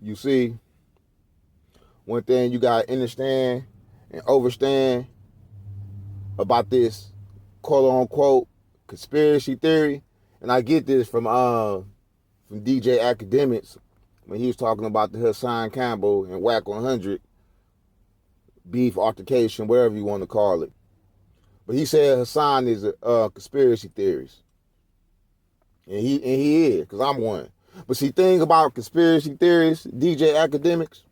You see, one thing you gotta understand and overstand about this quote unquote conspiracy theory, and I get this from DJ Academics when he was talking about the Hassan Campbell and Whack 100 beef altercation, whatever you want to call it. But he said Hassan is a conspiracy theorist, and he is, because I'm one. But see, thing about conspiracy theorists, DJ Academics,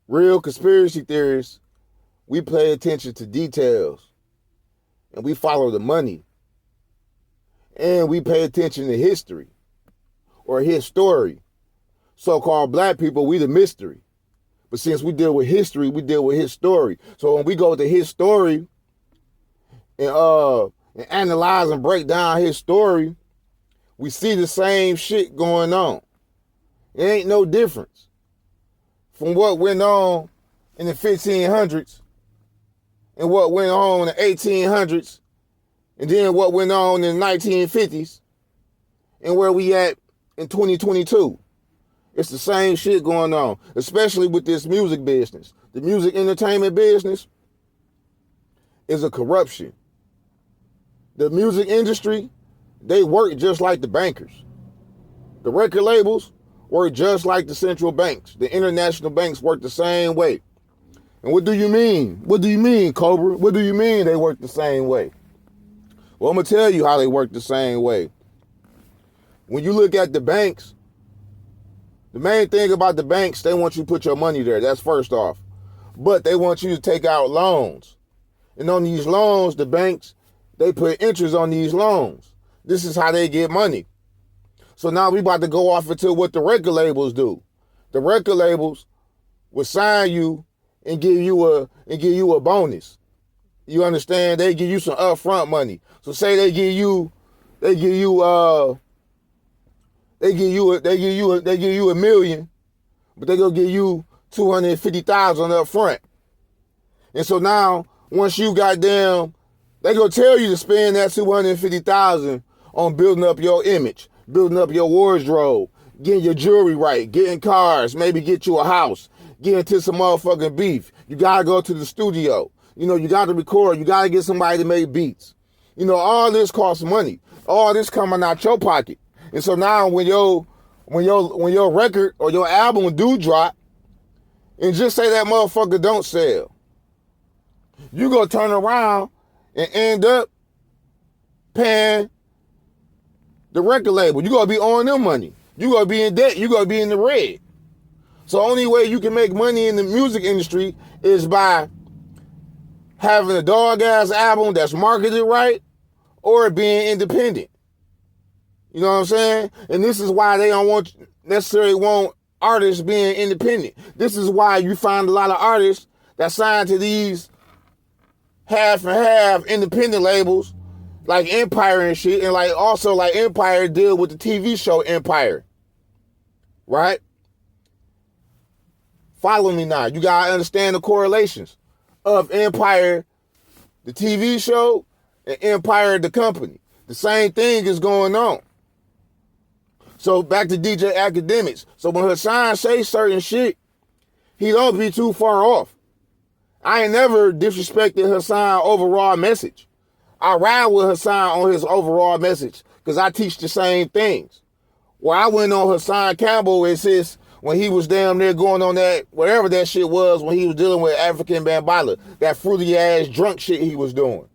real conspiracy theorists, we pay attention to details, and we follow the money, and we pay attention to history or his story. So-called black people, we the mystery. But since we deal with history, we deal with his story. So when we go to his story and analyze and break down his story, we see the same shit going on. It ain't no difference from what went on in the 1500s and what went on in the 1800s and then what went on in the 1950s and where we at in 2022. It's the same shit going on, especially with this music business. The music entertainment business is a corruption. The music industry, they work just like the bankers. The record labels work just like the central banks. The international banks work the same way. And what do you mean? What do you mean, Cobra? What do you mean they work the same way? Well, I'm going to tell you how they work the same way. When you look at the banks, the main thing about the banks, they want you to put your money there. That's first off. But they want you to take out loans. And on these loans, the banks, they put interest on these loans. This is how they get money. So now we about to go off into what the record labels do. The record labels will sign you and give you a bonus. You understand? They give you some upfront money. So say they give you $1 million, but they gonna give you $250,000 up front. And so now, once you goddamn, they gonna tell you to spend that $250,000 on building up your image, building up your wardrobe, getting your jewelry right, getting cars, maybe get you a house, get into some motherfucking beef. You gotta go to the studio. You gotta record. You gotta get somebody to make beats. All this costs money. All this coming out your pocket. And so now when your record or your album do drop, and just say that motherfucker don't sell, you gonna turn around and end up paying the record label. You gonna be owing them money. You gonna be in debt. You gonna be in the red. So the only way you can make money in the music industry is by having a dog-ass album that's marketed right or being independent. You know what I'm saying? And this is why they don't necessarily want artists being independent. This is why you find a lot of artists that sign to these half and half independent labels like Empire and shit, and also Empire deal with the TV show Empire. Right? Follow me now. You gotta understand the correlations of Empire, the TV show, and Empire, the company. The same thing is going on. So back to DJ Academics. So when Hassan say certain shit, he don't be too far off. I ain't never disrespected Hassan's overall message. I ride with Hassan on his overall message because I teach the same things. Where I went on Hassan Campbell is his, when he was damn near going on that, whatever that shit was, when he was dealing with African Bambala, that fruity ass drunk shit he was doing.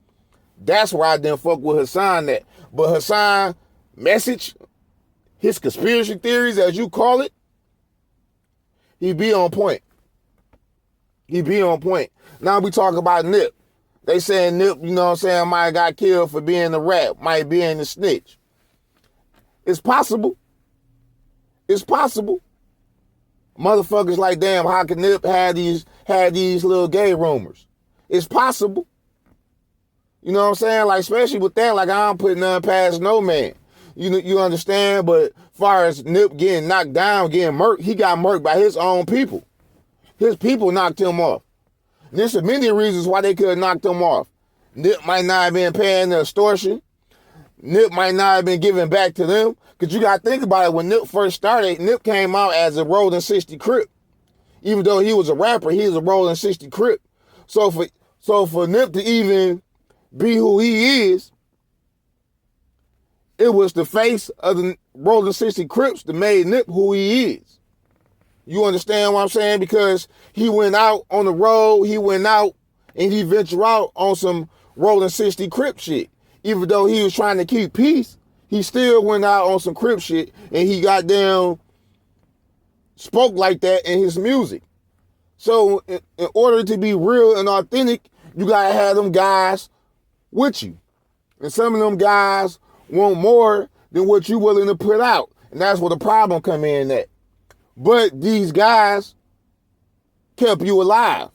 That's where I didn't fuck with Hassan at. But Hassan message, his conspiracy theories, as you call it, he be on point. He be on point. Now we talk about Nip. They saying Nip, might have got killed for being a rat, might be in the snitch. It's possible. It's possible. Motherfuckers like, damn, how can Nip had these little gay rumors? It's possible. You know what I'm saying? Especially with that, I don't put nothing past no man. You understand? But as far as Nip getting knocked down, getting murked, he got murked by his own people. His people knocked him off. And there's many reasons why they could have knocked him off. Nip might not have been paying the extortion. Nip might not have been giving back to them. Because you got to think about it. When Nip first started, Nip came out as a Rolling 60 Crip. Even though he was a rapper, he was a Rolling 60 Crip. So for Nip to even be who he is, it was the face of the Rolling 60 Crips that made Nip who he is. You understand what I'm saying? Because he went out on the road, he went out and he ventured out on some Rolling 60 Crip shit. Even though he was trying to keep peace, he still went out on some Crip shit and he goddamn spoke like that in his music. So in order to be real and authentic, you gotta have them guys with you. And some of them guys want more than what you willing to put out. And that's where the problem come in at. But these guys kept you alive.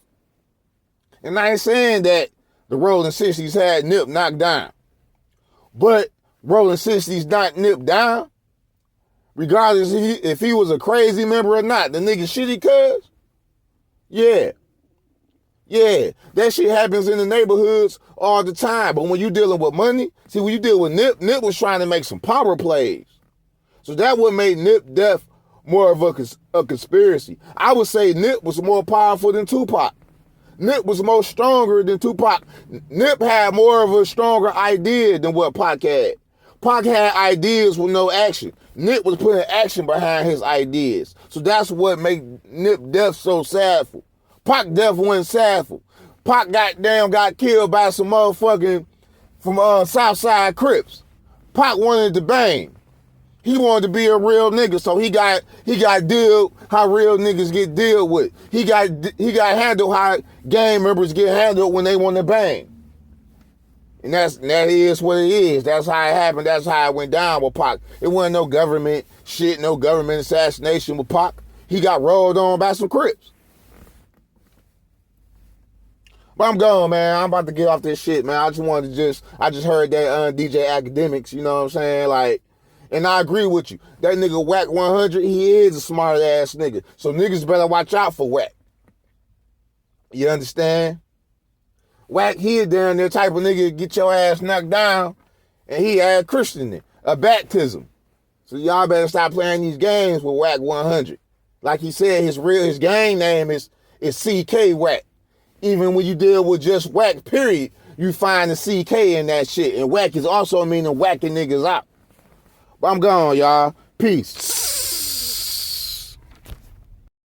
And I ain't saying that the Rolling 60s had Nip knocked down. But Rolling 60s knocked Nip down, regardless if he was a crazy member or not. The nigga shitty cuz? Yeah. Yeah, that shit happens in the neighborhoods all the time. But when you dealing with money, see, when you deal with Nip, Nip was trying to make some power plays. So that would make Nip death more of a conspiracy. I would say Nip was more powerful than Tupac. Nip was more stronger than Tupac. Nip had more of a stronger idea than what Pac had. Pac had ideas with no action. Nip was putting action behind his ideas. So that's what made Nip death so sadful. Pac death wasn't sadful. Pac got killed by some motherfucking from Southside Crips. Pac wanted to bang. He wanted to be a real nigga, so he got deal how real niggas get deal with. He got handled how gang members get handled when they want to bang. And that is what it is. That's how it happened. That's how it went down with Pac. It wasn't no government shit, no government assassination with Pac. He got rolled on by some Crips. But I'm gone, man. I'm about to get off this shit, man. I just heard that DJ Academics, you know what I'm saying? Like, and I agree with you. That nigga Wack 100, he is a smart ass nigga. So niggas better watch out for Wack. You understand? Wack, he a down there type of nigga get your ass knocked down and he had Christian in a baptism. So y'all better stop playing these games with Wack 100. Like he said, his gang name is CK Wack. Even when you deal with just Wack, period, you find the CK in that shit. And Wack is also meaning whacking niggas out. But I'm gone, y'all. Peace.